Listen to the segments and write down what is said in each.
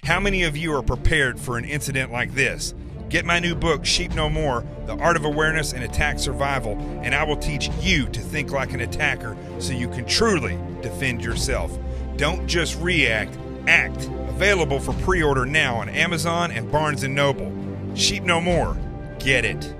How many of you are prepared for an incident like this? Get my new book, Sheep No More, The Art of Awareness and Attack Survival, and I will teach you to think like an attacker so you can truly defend yourself. Don't just react, act. Available for pre-order now on Amazon and Barnes & Noble. Sheep No More. Get it.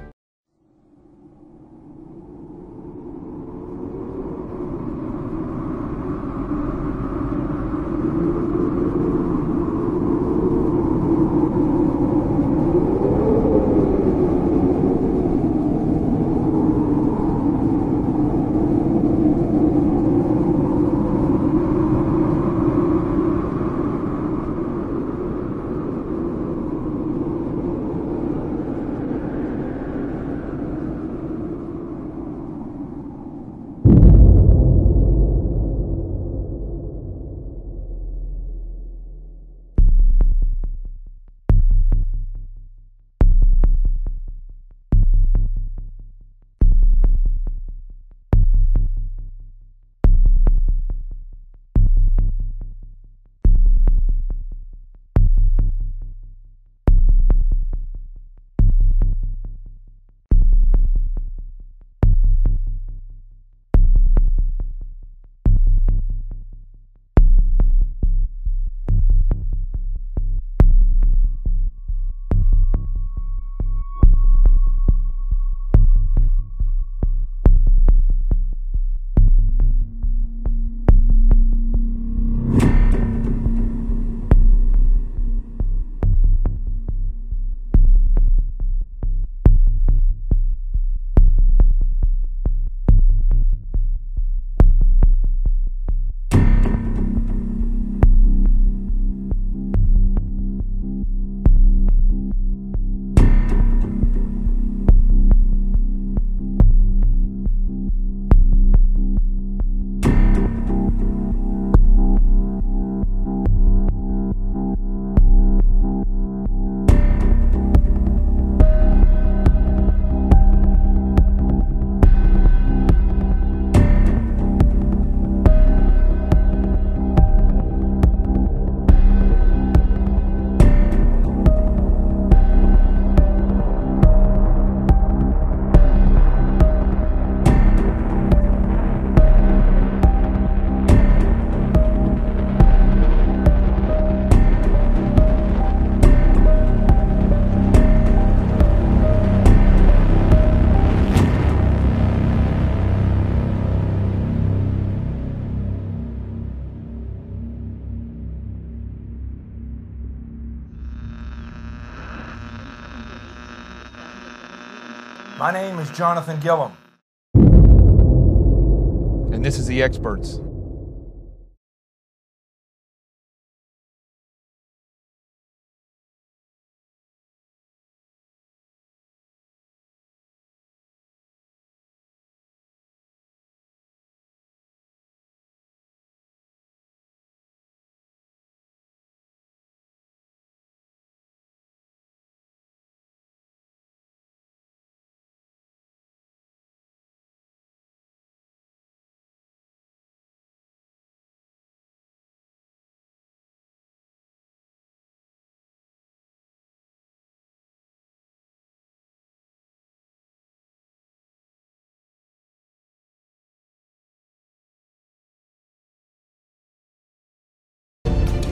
My name is Jonathan Gillum. And this is The Experts.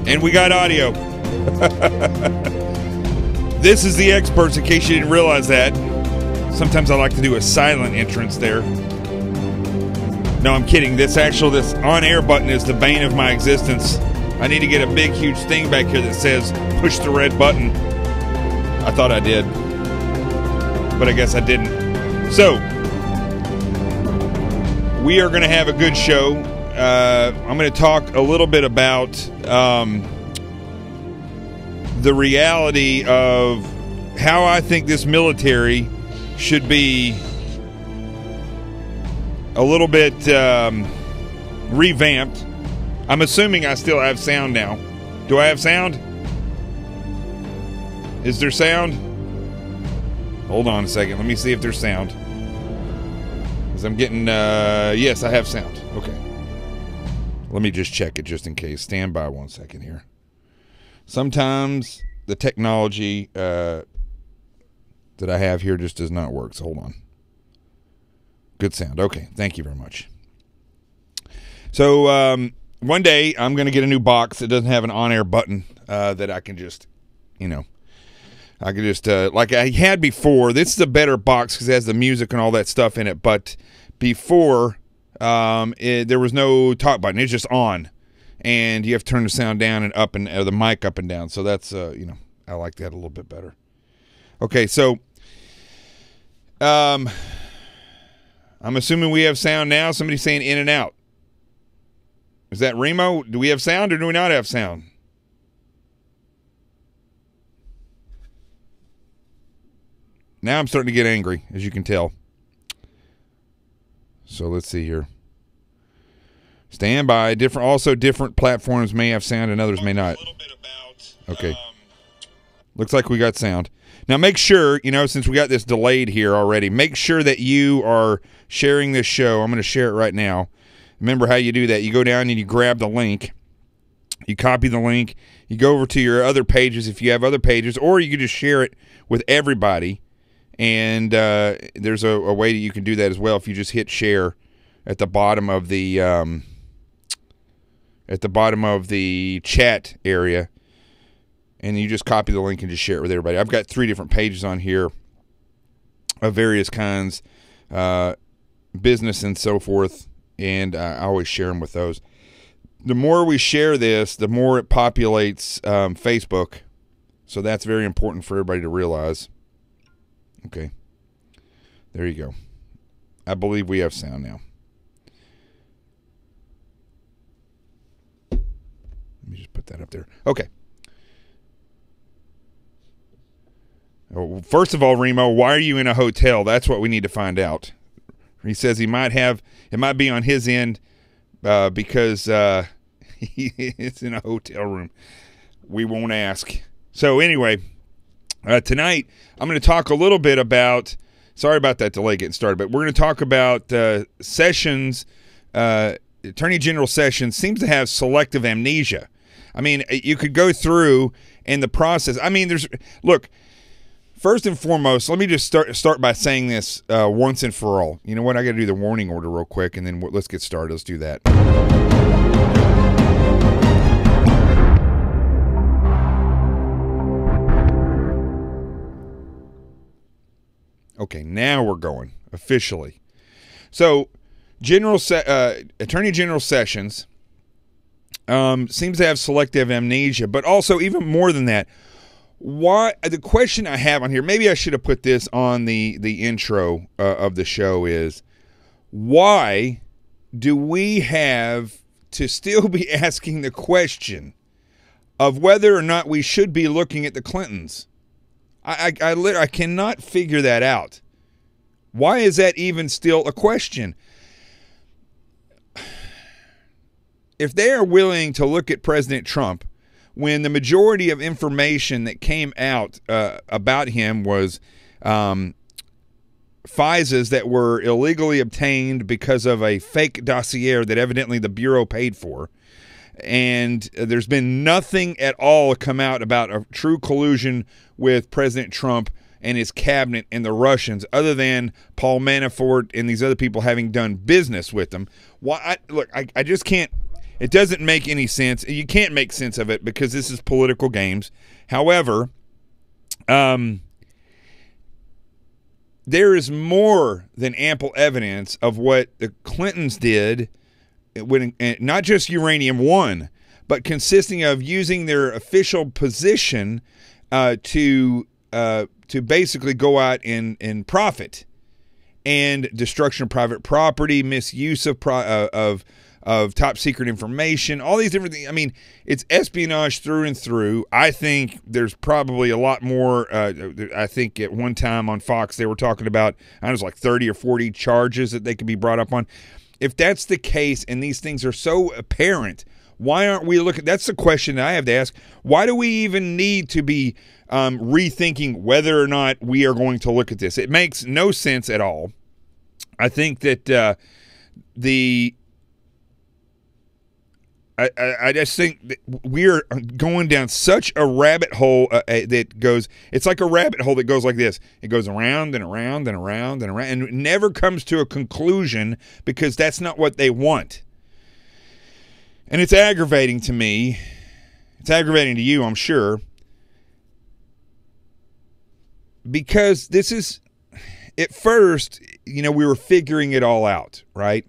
And we got audio. This is The Experts, in case you didn't realize that. Sometimes I like to do a silent entrance there. No, I'm kidding. This on-air button is the bane of my existence. I need to get a big, huge thing back here that says, push the red button. I thought I did, but I guess I didn't. So, we are going to have a good show. I'm going to talk a little bit about the reality of how I think this military should be a little bit revamped. I'm assuming I still have sound now. Do I have sound? Is there sound? Hold on a second. Let me see if there's sound. Because I'm getting, yes, I have sound. Okay. Let me just check it just in case. Stand by 1 second here. Sometimes the technology that I have here just does not work. So hold on. Good sound. Okay. Thank you very much. So one day I'm going to get a new box that doesn't have an on-air button that I can just, I can just, like I had before. This is a better box because it has the music and all that stuff in it. But before, there was no talk button. It's just on. And you have to turn the sound down and up and the mic up and down. So that's, I like that a little bit better. Okay, so I'm assuming we have sound now. Somebody's saying in and out. Is that Remo? Do we have sound or do we not have sound? Now I'm starting to get angry, as you can tell. So let's see here. Stand by. Different platforms may have sound and others may not. Okay. Looks like we got sound. Now make sure, since we got this delayed here already, make sure that you are sharing this show. I'm going to share it right now. Remember how you do that. You go down and you grab the link. You copy the link. You go over to your other pages if you have other pages, or you can just share it with everybody. And there's a way that you can do that as well if you just hit share at the bottom of the chat area, and you just copy the link and just share it with everybody. I've got 3 different pages on here of various kinds, business and so forth, and I always share them with those. The more we share this, the more it populates Facebook, so that's very important for everybody to realize. Okay, there you go. I believe we have sound now. Let me just put that up there. Okay. Oh, first of all, Remo, why are you in a hotel? That's what we need to find out. He says it might be on his end because it's in a hotel room. We won't ask. So anyway, tonight I'm going to talk a little bit about, sorry about that delay getting started, but we're going to talk about Sessions, Attorney General Sessions seems to have selective amnesia. I mean, you could go through in the process. I mean, look, first and foremost, let me just start by saying this once and for all. You know what? I got to do the warning order real quick, and then let's get started. Let's do that. Okay, now we're going officially. So, Attorney General Sessions seems to have selective amnesia, but also even more than that. Why? The question I have on here, maybe I should have put this on the intro of the show, is why do we have to still be asking the question of whether or not we should be looking at the Clintons? I cannot figure that out. Why is that even still a question? If they are willing to look at President Trump, when the majority of information that came out about him was FISAs that were illegally obtained because of a fake dossier that evidently the Bureau paid for, and there's been nothing at all come out about a true collusion with President Trump and his cabinet and the Russians, other than Paul Manafort and these other people having done business with them. I just can't. It doesn't make any sense. You can't make sense of it because this is political games. However, there is more than ample evidence of what the Clintons did, when not just Uranium One, but consisting of using their official position to basically go out and profit, and destruction of private property, misuse of top secret information, all these different things. I mean, it's espionage through and through. I think there's probably a lot more. I think at one time on Fox they were talking about, I was like 30 or 40 charges that they could be brought up on. If that's the case and these things are so apparent, why aren't we looking? That's the question that I have to ask. Why do we even need to be rethinking whether or not we are going to look at this? It makes no sense at all. I think that I just think that we're going down such a rabbit hole that goes, it's like a rabbit hole that goes like this. It goes around and around and around and around, and it never comes to a conclusion because that's not what they want. And it's aggravating to me. It's aggravating to you, I'm sure. Because this is, at first, you know, we were figuring it all out, right?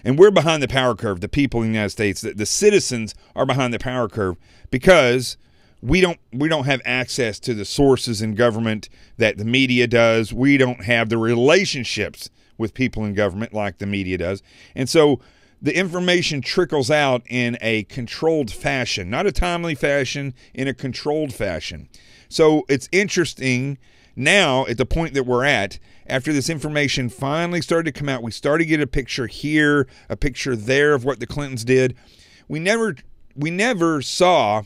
And we're behind the power curve, the people in the United States, the citizens are behind the power curve because we don't have access to the sources in government that the media does. We don't have the relationships with people in government like the media does. And so the information trickles out in a controlled fashion, not a timely fashion, in a controlled fashion. So it's interesting now at the point that we're at, after this information finally started to come out, we started to get a picture here, a picture there of what the Clintons did. We never saw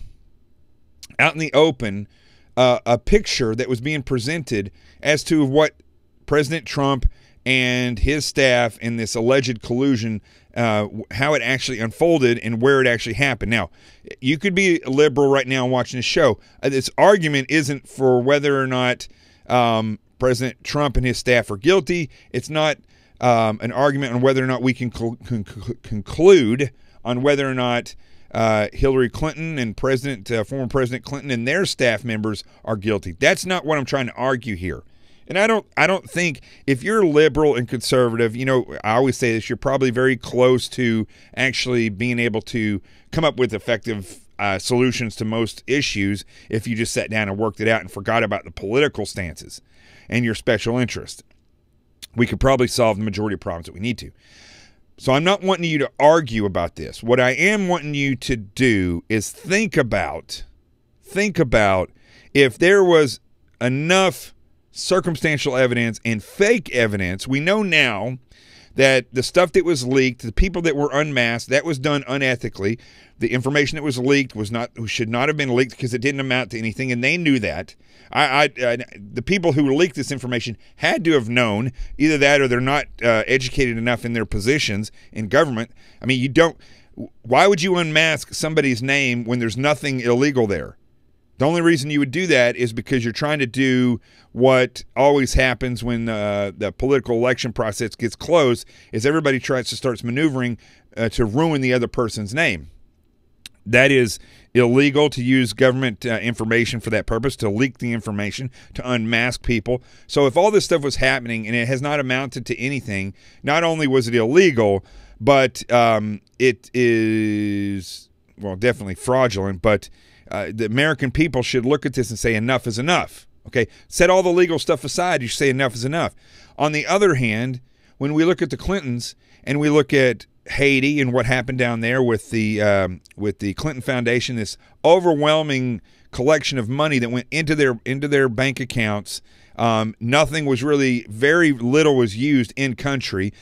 out in the open a picture that was being presented as to what President Trump and his staff in this alleged collusion, how it actually unfolded and where it actually happened. Now, you could be a liberal right now watching this show. This argument isn't for whether or not President Trump and his staff are guilty. It's not an argument on whether or not we can conclude on whether or not Hillary Clinton and former President Clinton and their staff members are guilty. That's not what I'm trying to argue here. And I don't think, if you're liberal and conservative, you know, I always say this, you're probably very close to actually being able to come up with effective solutions to most issues if you just sat down and worked it out and forgot about the political stances and your special interest. We could probably solve the majority of problems that we need to. So I'm not wanting you to argue about this. What I am wanting you to do is think about if there was enough circumstantial evidence and fake evidence. We know now that the stuff that was leaked, the people that were unmasked, that was done unethically. The information that was leaked should not have been leaked because it didn't amount to anything, and they knew that. The people who leaked this information had to have known either that or they're not educated enough in their positions in government. I mean, why would you unmask somebody's name when there's nothing illegal there? The only reason you would do that is because you're trying to do what always happens when the political election process gets close, is everybody tries to start maneuvering to ruin the other person's name. That is illegal to use government information for that purpose, to leak the information, to unmask people. So if all this stuff was happening and it has not amounted to anything, not only was it illegal, but it is, well, definitely fraudulent, but the American people should look at this and say enough is enough. Okay, set all the legal stuff aside. You should say enough is enough. On the other hand, when we look at the Clintons and we look at Haiti and what happened down there with the Clinton Foundation, this overwhelming collection of money that went into their bank accounts, nothing was really, very little was used in country.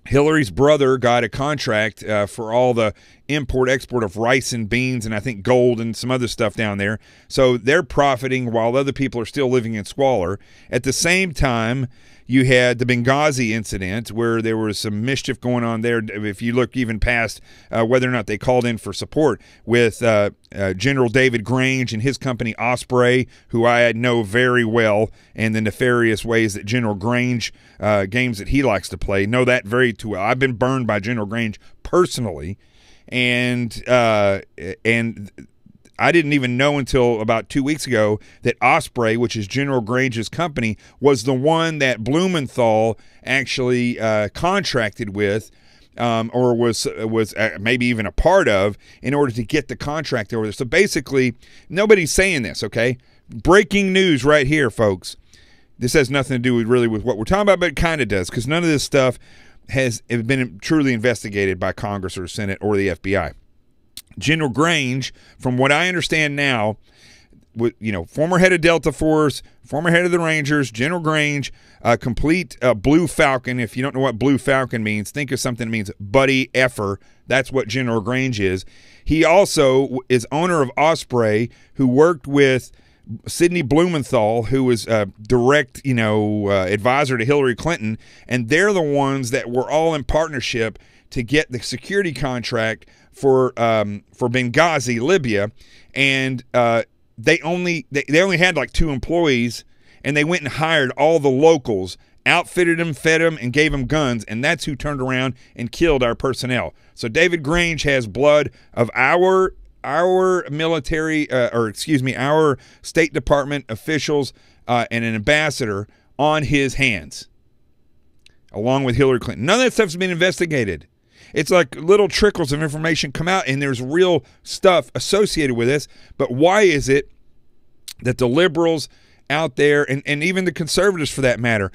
Hillary's brother got a contract for all the import-export of rice and beans and I think gold and some other stuff down there. So they're profiting while other people are still living in squalor. At the same time, you had the Benghazi incident where there was some mischief going on there. If you look even past whether or not they called in for support with General David Grange and his company Osprey, who I know very well, and the nefarious ways that General Grange, games that he likes to play, know that very too well. I've been burned by General Grange personally, and I didn't even know until about 2 weeks ago that Osprey, which is General Grange's company, was the one that Blumenthal actually contracted with, or was maybe even a part of, in order to get the contract over there. So basically, nobody's saying this, okay? Breaking news right here, folks. This has nothing to do with what we're talking about, but it kind of does, because none of this stuff has been truly investigated by Congress or Senate or the FBI. General Grange, from what I understand now, former head of Delta Force, former head of the Rangers, General Grange, complete Blue Falcon. If you don't know what Blue Falcon means, think of something that means buddy effer. That's what General Grange is. He also is owner of Osprey, who worked with Sidney Blumenthal, who was a direct, advisor to Hillary Clinton, and they're the ones that were all in partnership to get the security contract for Benghazi, Libya, and they only had like 2 employees, and they went and hired all the locals, outfitted them, fed them, and gave them guns, and that's who turned around and killed our personnel. So David Grange has blood of our military, our State Department officials and an ambassador on his hands, along with Hillary Clinton. None of that stuff's been investigated. It's like little trickles of information come out, and there's real stuff associated with this. But why is it that the liberals out there, and even the conservatives for that matter,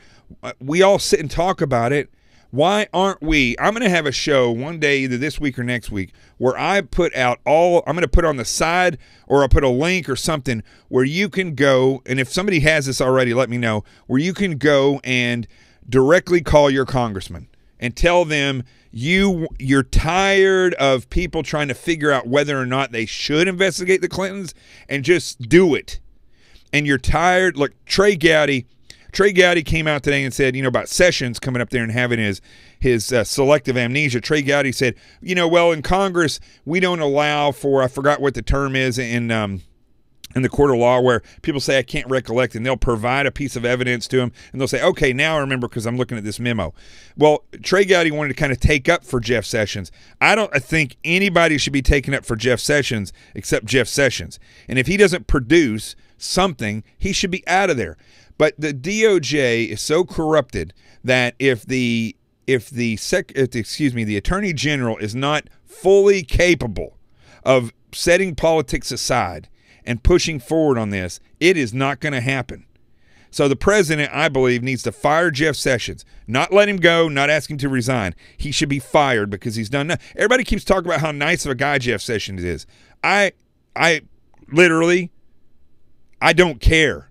we all sit and talk about it? Why aren't we? I'm going to have a show one day, either this week or next week, where I put out I'm going to put on the side, or I'll put a link or something where you can go, and if somebody has this already, let me know, where you can go and directly call your congressman and tell them you're tired of people trying to figure out whether or not they should investigate the Clintons, and just do it. And you're tired. Look, Trey Gowdy came out today and said, about Sessions coming up there and having his selective amnesia. Trey Gowdy said, well, in Congress, we don't allow for, I forgot what the term is in the court of law, where people say, I can't recollect, and they'll provide a piece of evidence to them, and they'll say, okay, now I remember because I'm looking at this memo. Well, Trey Gowdy wanted to kind of take up for Jeff Sessions. I think anybody should be taking up for Jeff Sessions except Jeff Sessions. And if he doesn't produce something, he should be out of there. But the DOJ is so corrupted that if the Attorney General is not fully capable of setting politics aside and pushing forward on this, it is not going to happen. So the president, I believe, needs to fire Jeff Sessions. Not let him go, not ask him to resign. He should be fired because he's done nothing. Everybody keeps talking about how nice of a guy Jeff Sessions is. I don't care.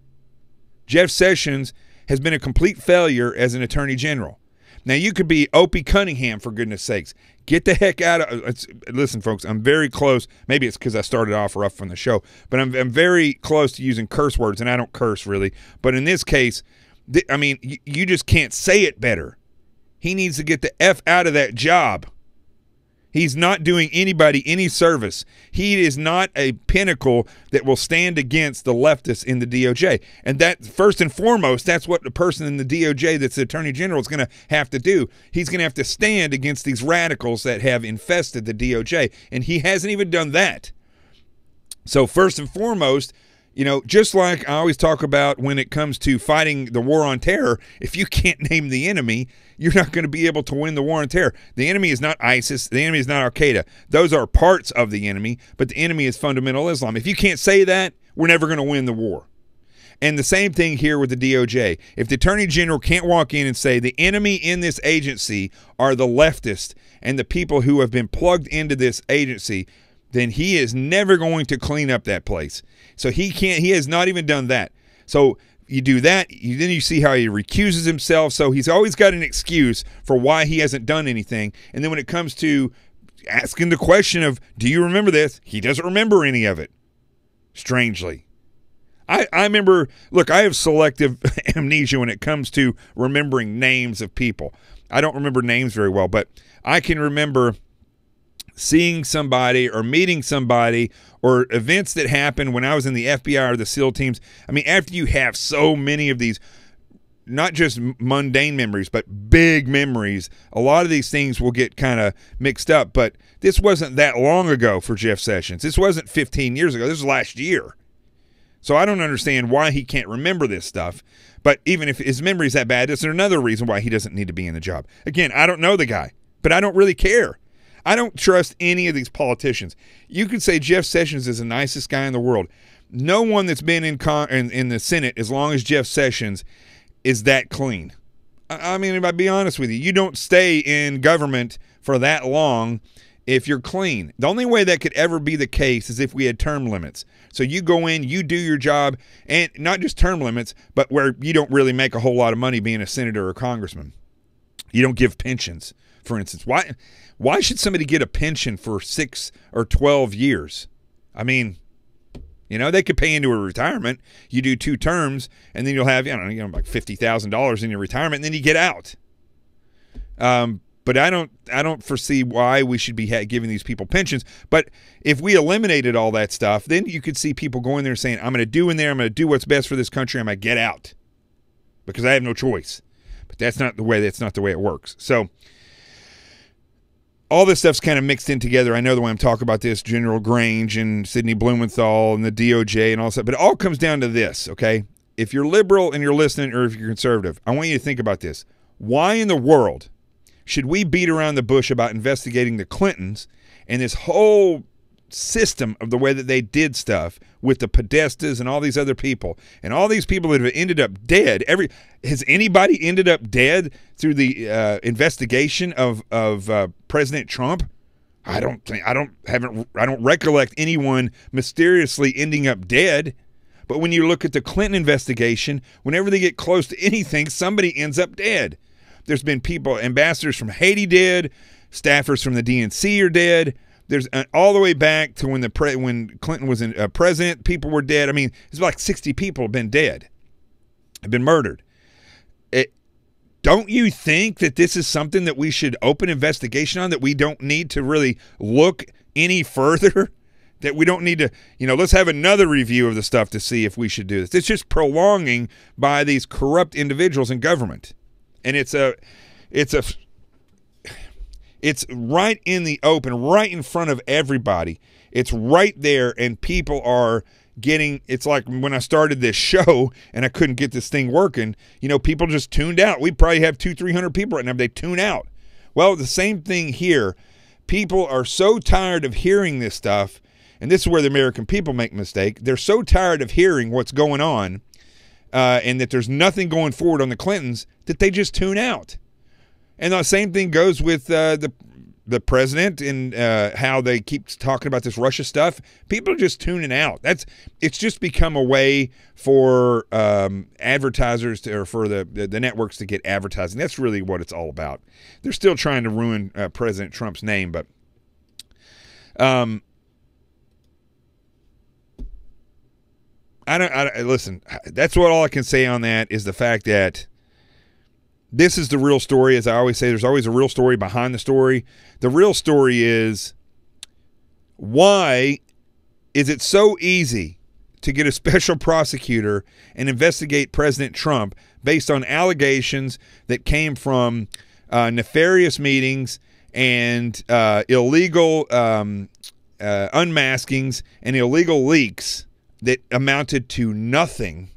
Jeff Sessions has been a complete failure as an attorney general. Now, you could be Opie Cunningham, for goodness sakes. Get the heck out of – listen, folks, I'm very close. Maybe it's because I started off rough from the show, but I'm very close to using curse words, and I don't curse really. But in this case, you just can't say it better. He needs to get the F out of that job. He's not doing anybody any service. He is not a pinnacle that will stand against the leftists in the DOJ. And that, first and foremost, that's what the person in the DOJ that's the Attorney General is going to have to do. He's going to have to stand against these radicals that have infested the DOJ. And he hasn't even done that. So first and foremost, just like I always talk about when it comes to fighting the war on terror, if you can't name the enemy, you're not going to be able to win the war on terror. The enemy is not ISIS. The enemy is not Al-Qaeda. Those are parts of the enemy, but the enemy is fundamental Islam. If you can't say that, we're never going to win the war. And the same thing here with the DOJ. If the Attorney General can't walk in and say the enemy in this agency are the leftists and the people who have been plugged into this agency, then he is never going to clean up that place. So he has not even done that. So you do that, then you see how he recuses himself. So he's always got an excuse for why he hasn't done anything. And then when it comes to asking the question of, do you remember this? He doesn't remember any of it, strangely. I remember, look, I have selective amnesia when it comes to remembering names of people. I don't remember names very well, but I can remember seeing somebody or meeting somebody or events that happened when I was in the FBI or the SEAL teams. I mean, after you have so many of these, not just mundane memories, but big memories, a lot of these things will get kind of mixed up. But this wasn't that long ago for Jeff Sessions. This wasn't 15 years ago. This was last year. So I don't understand why he can't remember this stuff. But even if his memory is that bad, that's another reason why he doesn't need to be in the job. Again, I don't know the guy, but I don't really care. I don't trust any of these politicians. You could say Jeff Sessions is the nicest guy in the world. No one that's been in the Senate as long as Jeff Sessions is that clean. I mean, I'll be honest with you. You don't stay in government for that long if you're clean. The only way that could ever be the case is if we had term limits. So you go in, you do your job, and not just term limits, but where you don't really make a whole lot of money being a senator or a congressman. You don't give pensions, for instance. Why should somebody get a pension for 6 or 12 years? I mean, You know, they could pay into a retirement. You do 2 terms, and then you'll have, like $50,000 in your retirement, and then you get out. But I don't foresee why we should be giving these people pensions. But if we eliminated all that stuff, then you could see people going there and saying, I'm going to do in there, I'm going to do what's best for this country, I'm going to get out because I have no choice. But that's not the way it works. So all this stuff's kind of mixed in together. I know that when I'm talking about this, General Grange and Sidney Blumenthal and the DOJ and all that, but it all comes down to this, okay? If you're liberal and you're listening, or if you're conservative, I want you to think about this. Why in the world should we beat around the bush about investigating the Clintons and this whole system of the way that they did stuff with the Podestas and all these other people and all these people that have ended up dead? Has anybody ended up dead through the investigation of President Trump? I don't recollect anyone mysteriously ending up dead. But when you look at the Clinton investigation, whenever they get close to anything, somebody ends up dead. There's been ambassadors from Haiti dead, staffers from the DNC are dead. There's all the way back to when Clinton was president, people were dead. I mean, it's like 60 people have been dead, have been murdered. Don't you think that this is something that we should open investigation on, that we don't need to really look any further? That we don't need to, let's have another review of the stuff to see if we should do this. It's just prolonging by these corrupt individuals in government. And it's right in the open, right in front of everybody. It's right there, and people are it's like when I started this show and I couldn't get this thing working, people just tuned out. We probably have 200-300 people right now, but they tune out. Well, the same thing here. People are so tired of hearing this stuff, and this is where the American people make a mistake. They're so tired of hearing what's going on, and that there's nothing going forward on the Clintons, that they just tune out. And the same thing goes with the president and how they keep talking about this Russia stuff. People are just tuning out. It's just become a way for advertisers or for the networks to get advertising. That's really what it's all about. They're still trying to ruin President Trump's name, but listen, that's all I can say on that is the fact that this is the real story. As I always say, there's always a real story behind the story. The real story is, why is it so easy to get a special prosecutor and investigate President Trump based on allegations that came from nefarious meetings and illegal unmaskings and illegal leaks that amounted to nothing?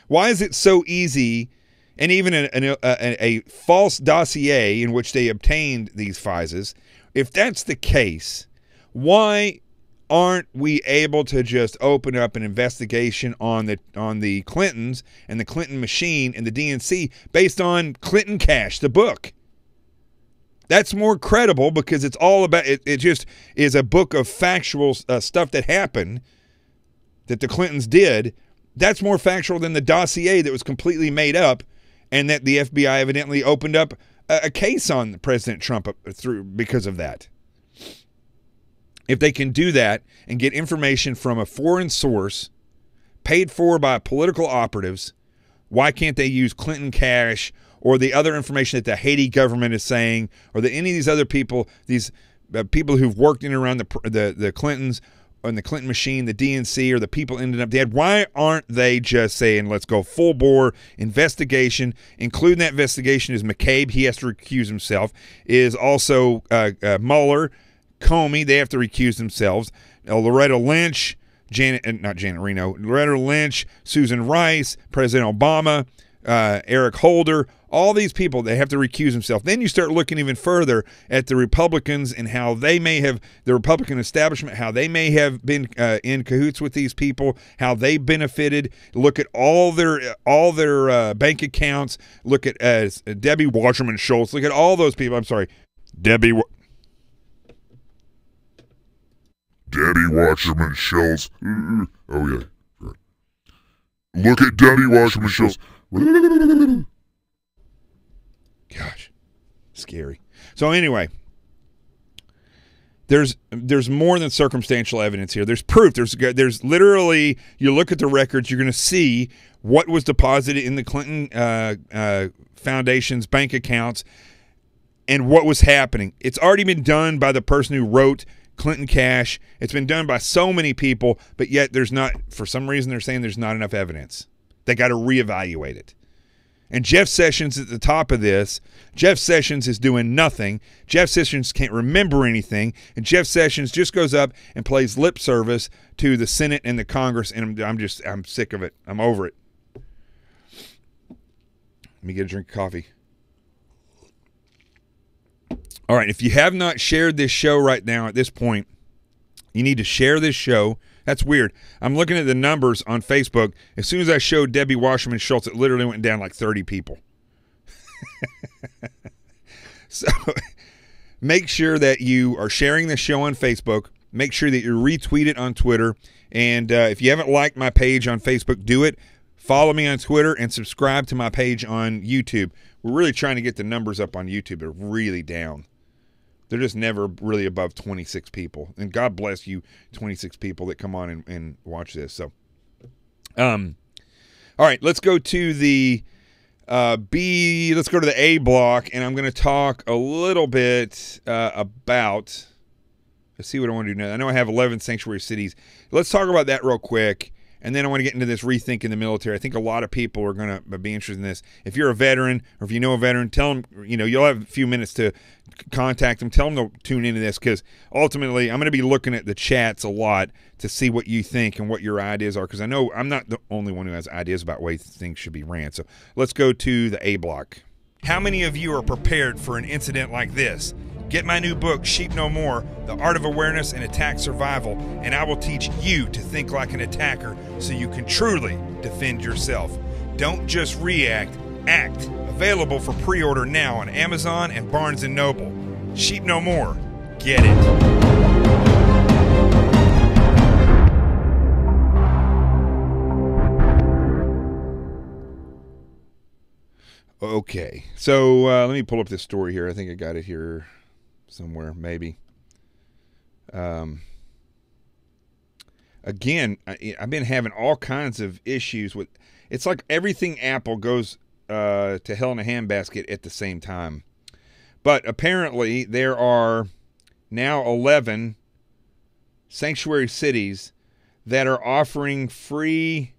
Why is it so easy, and even a false dossier in which they obtained these FISAs, if that's the case, why aren't we able to just open up an investigation on the Clintons and the Clinton machine and the DNC based on Clinton Cash, the book? That's more credible because it's all about it. It just is a book of factual stuff that happened that the Clintons did. That's more factual than the dossier that was completely made up, and that the FBI evidently opened up a case on President Trump because of that. If they can do that and get information from a foreign source paid for by political operatives, why can't they use Clinton Cash or the other information that the Haiti government is saying, or that any of these other people, these people who've worked in and around the Clintons and the Clinton machine, the DNC, or the people ended up dead? Why aren't they just saying, let's go full bore investigation? Including that investigation is McCabe. He has to recuse himself. Is also Mueller, Comey. They have to recuse themselves. Loretta Lynch, Loretta Lynch, Susan Rice, President Obama, Eric Holder, all these people, they have to recuse themselves. Then you start looking even further at the Republicans and how they may have, the Republican establishment, how they may have been in cahoots with these people, how they benefited. Look at all their bank accounts. Look at Debbie Wasserman Schultz. Look at all those people. I'm sorry, Debbie Wasserman Schultz. Oh yeah. Look at Debbie Wasserman Schultz. Gosh, scary. So anyway, there's more than circumstantial evidence here. There's proof. There's literally, you look at the records, you're going to see what was deposited in the Clinton Foundation's bank accounts and what was happening. It's already been done by the person who wrote Clinton Cash. It's been done by so many people, but yet there's not, for some reason they're saying there's not enough evidence. They got to reevaluate it. And Jeff Sessions at the top of this. Jeff Sessions is doing nothing. Jeff Sessions can't remember anything. And Jeff Sessions just goes up and plays lip service to the Senate and the Congress. And I'm sick of it. I'm over it. Let me get a drink of coffee. All right. If you have not shared this show right now at this point, you need to share this show. That's weird. I'm looking at the numbers on Facebook. As soon as I showed Debbie Wasserman Schultz, it literally went down like 30 people. So make sure that you are sharing the show on Facebook. Make sure that you retweet it on Twitter. And if you haven't liked my page on Facebook, do it. Follow me on Twitter and subscribe to my page on YouTube. We're really trying to get the numbers up on YouTube. They're really down. They're just never really above 26 people. And God bless you, 26 people that come on and watch this. So, all right, let's go to the let's go to the A block, and I'm going to talk a little bit about, let's see what I want to do now. I know I have 11 sanctuary cities. Let's talk about that real quick. And then I want to get into this rethinking the military. I think a lot of people are going to be interested in this. If you're a veteran, or if you know a veteran, tell them, you'll have a few minutes to contact them. Tell them to tune into this, because ultimately I'm going to be looking at the chats a lot to see what you think and what your ideas are, because I know I'm not the only one who has ideas about ways things should be ran. So let's go to the A block. How many of you are prepared for an incident like this? Get my new book, Sheep No More, The Art of Awareness and Attack Survival, and I will teach you to think like an attacker so you can truly defend yourself. Don't just react, act. Available for pre-order now on Amazon and Barnes & Noble. Sheep No More. Get it. Okay, so let me pull up this story here. I think I got it here somewhere, maybe. Again, I've been having all kinds of issues with, it's like everything Apple goes to hell in a handbasket at the same time. But apparently there are now 11 sanctuary cities that are offering free,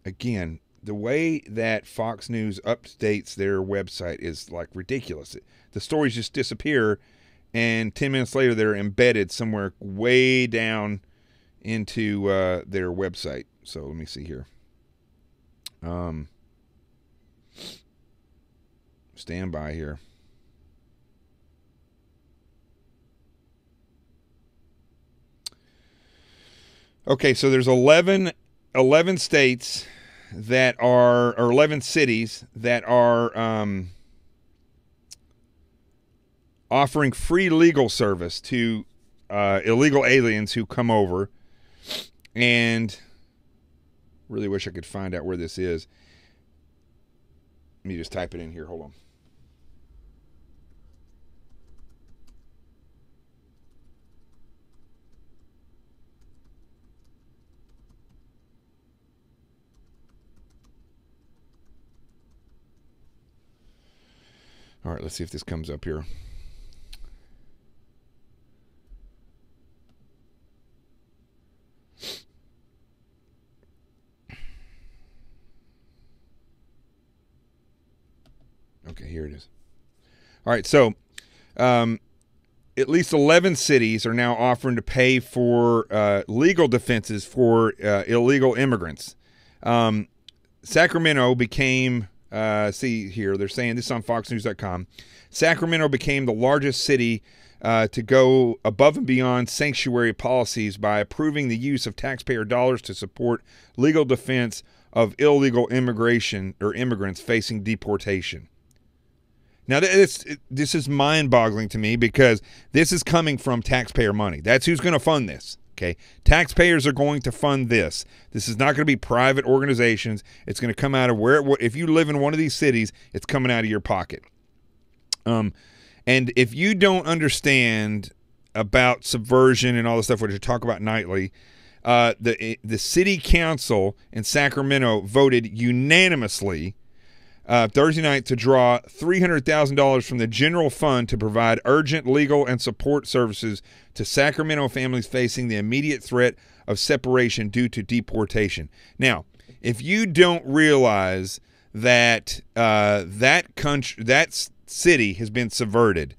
again, the way that Fox News updates their website is like ridiculous. The stories just disappear, and 10 minutes later they're embedded somewhere way down into their website. So let me see here. Stand by here. Okay, so there's 11 states that are, or 11 cities that are offering free legal service to illegal aliens who come over. And really wish I could find out where this is. Let me just type it in here. Hold on. All right, let's see if this comes up here. Okay, here it is. All right, so at least 11 cities are now offering to pay for legal defenses for illegal immigrants. Sacramento became... see here, they're saying this on foxnews.com. Sacramento became the largest city to go above and beyond sanctuary policies by approving the use of taxpayer dollars to support legal defense of illegal immigration or immigrants facing deportation. Now, this is mind-boggling to me, because this is coming from taxpayer money. That's who's going to fund this. Okay, taxpayers are going to fund this. This is not going to be private organizations. It's going to come out of where, if you live in one of these cities, it's coming out of your pocket. And And if you don't understand about subversion and all the stuff which I talk about nightly, the city council in Sacramento voted unanimously Thursday night to draw $300,000 from the general fund to provide urgent legal and support services to Sacramento families facing the immediate threat of separation due to deportation. Now, if you don't realize that that city has been subverted,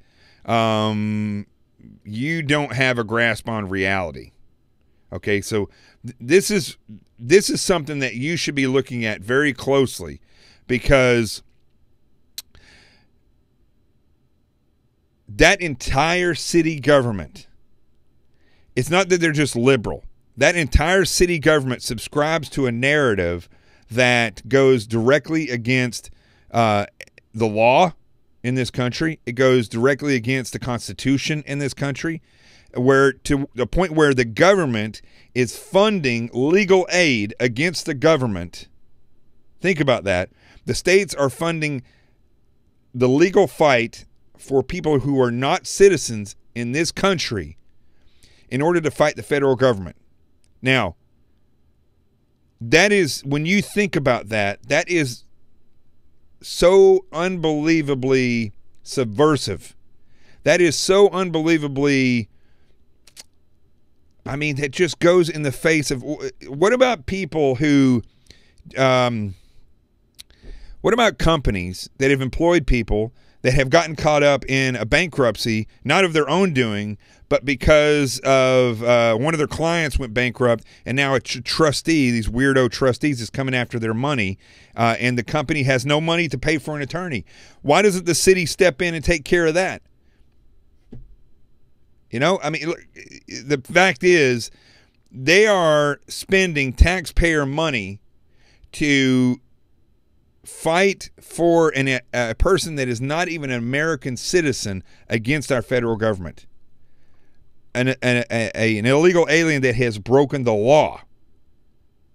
you don't have a grasp on reality. Okay, so this is something that you should be looking at very closely, because that entire city government, it's not that they're just liberal. That entire city government subscribes to a narrative that goes directly against the law in this country. It goes directly against the Constitution in this country, where to the point where the government is funding legal aid against the government. Think about that. The states are funding the legal fight for people who are not citizens in this country in order to fight the federal government. Now, that is, when you think about that, that is so unbelievably subversive. That is so unbelievably, I mean, that just goes in the face of, what about people who, what about companies that have employed people that have gotten caught up in a bankruptcy, not of their own doing, but because of one of their clients went bankrupt, and now a trustee, these weirdo trustees, is coming after their money, and the company has no money to pay for an attorney. Why doesn't the city step in and take care of that? You know, I mean, look, the fact is, they are spending taxpayer money to fight for a person that is not even an American citizen against our federal government. An illegal alien that has broken the law.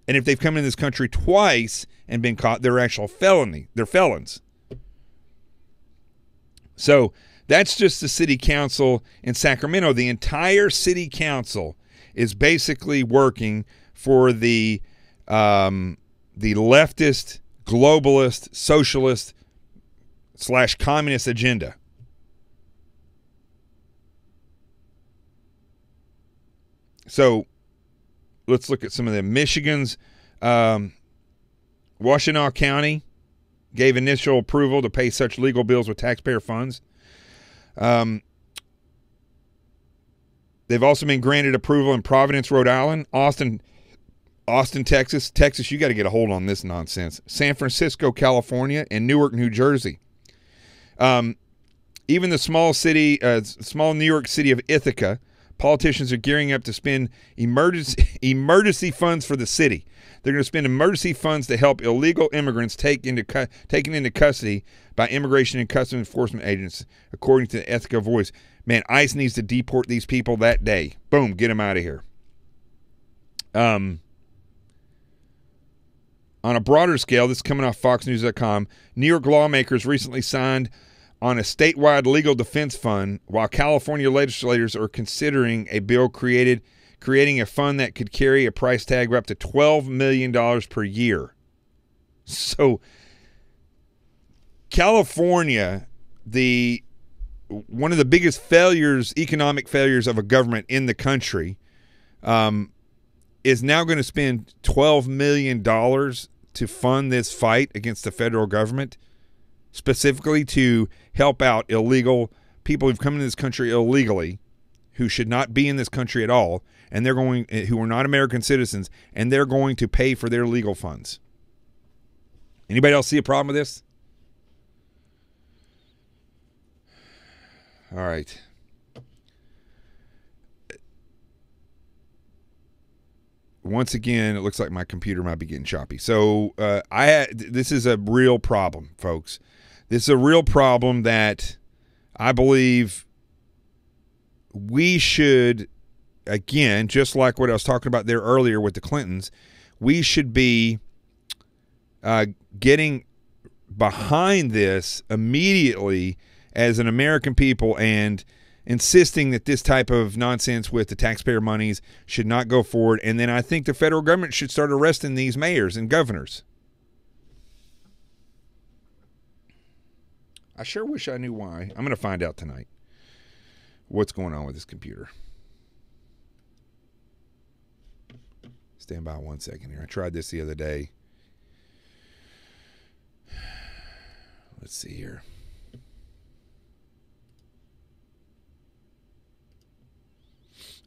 And if they've come in this country twice and been caught, they're actual felony. They're felons. So that's just the city council in Sacramento. The entire city council is basically working for the leftist, globalist, socialist / communist agenda. So let's look at some of them. Michigan's Washtenaw County gave initial approval to pay such legal bills with taxpayer funds. They've also been granted approval in Providence, Rhode Island, Austin, Texas. Texas, you got to get a hold on this nonsense. San Francisco, California, and Newark, New Jersey. Even the small New York city of Ithaca, politicians are gearing up to spend emergency funds for the city. They're going to spend emergency funds to help illegal immigrants taken into custody by Immigration and Customs Enforcement agents, according to the Ithaca Voice. Man, ICE needs to deport these people that day. Boom, get them out of here. On a broader scale, this is coming off FoxNews.com, New York lawmakers recently signed on a statewide legal defense fund, while California legislators are considering a bill creating a fund that could carry a price tag of up to $12 million per year. So California, one of the biggest economic failures of a government in the country, is now going to spend $12 million to fund this fight against the federal government, specifically to help out illegal people who've come into this country illegally, who should not be in this country at all, and who are not American citizens, and they're going to pay for their legal funds. Anybody else see a problem with this? All right. Once again, it looks like my computer might be getting choppy. So this is a real problem, folks. This is a real problem that I believe we should, again, just like what I was talking about there earlier with the Clintons, we should be getting behind this immediately as an American people and insisting that this type of nonsense with the taxpayer monies should not go forward. And then I think the federal government should start arresting these mayors and governors. I sure wish I knew why. I'm going to find out tonight what's going on with this computer. Stand by 1 second here. I tried this the other day. Let's see here.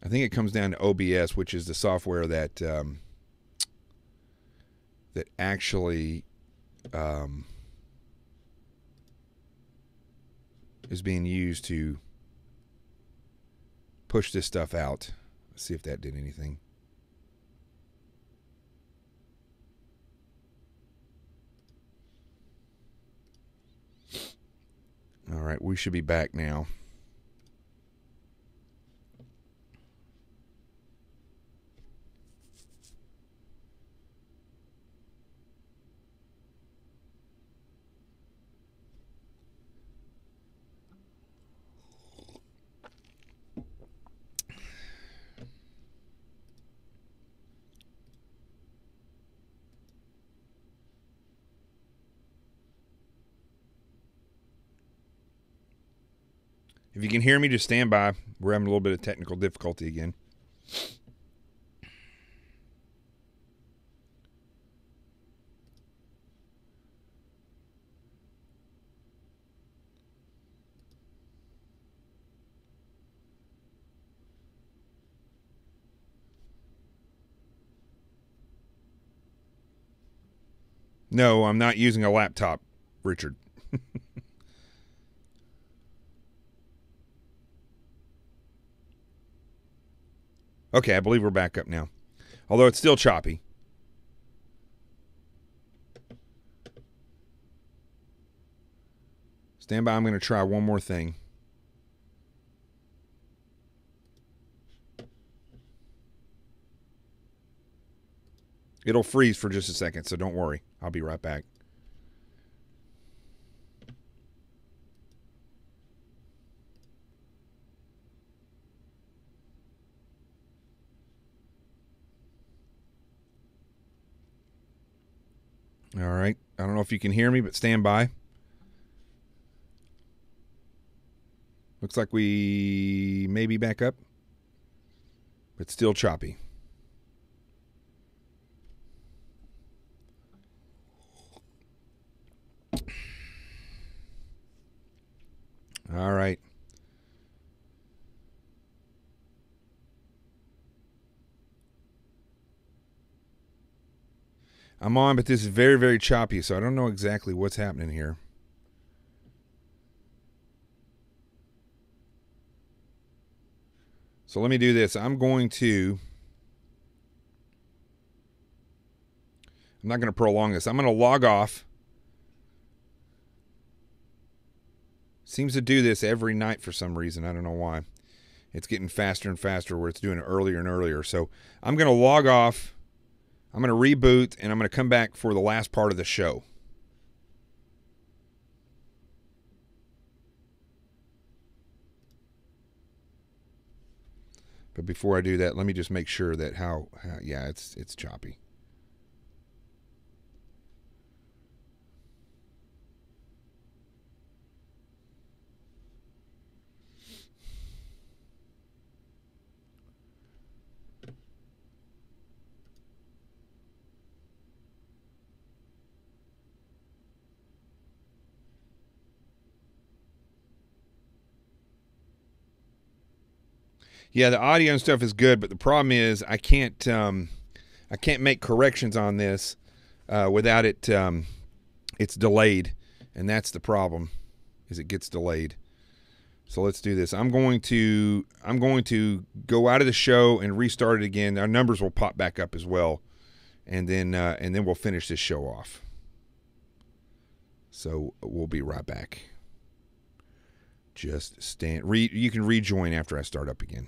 I think it comes down to OBS, which is the software that that actually is being used to push this stuff out. Let's see if that did anything. All right, we should be back now. If you can hear me, just stand by. We're having a little bit of technical difficulty again. No, I'm not using a laptop, Richard. Okay, I believe we're back up now. Although it's still choppy. Stand by, I'm going to try one more thing. It'll freeze for just a second, so don't worry. I'll be right back. All right. I don't know if you can hear me, but stand by. Looks like we may be back up, but still choppy. All right. I'm on, but this is very, very choppy, so I don't know exactly what's happening here. So let me do this. I'm not going to prolong this. I'm going to log off. Seems to do this every night for some reason. I don't know why. It's getting faster and faster where it's doing it earlier and earlier. So I'm going to log off. I'm going to reboot, and I'm going to come back for the last part of the show. But before I do that, let me just make sure that yeah, it's choppy. Yeah, the audio and stuff is good, but the problem is I can't make corrections on this without it. It's delayed, and that's the problem, is it gets delayed. So let's do this. I'm going to go out of the show and restart it again. Our numbers will pop back up as well, and then we'll finish this show off. So we'll be right back. Just you can rejoin after I start up again.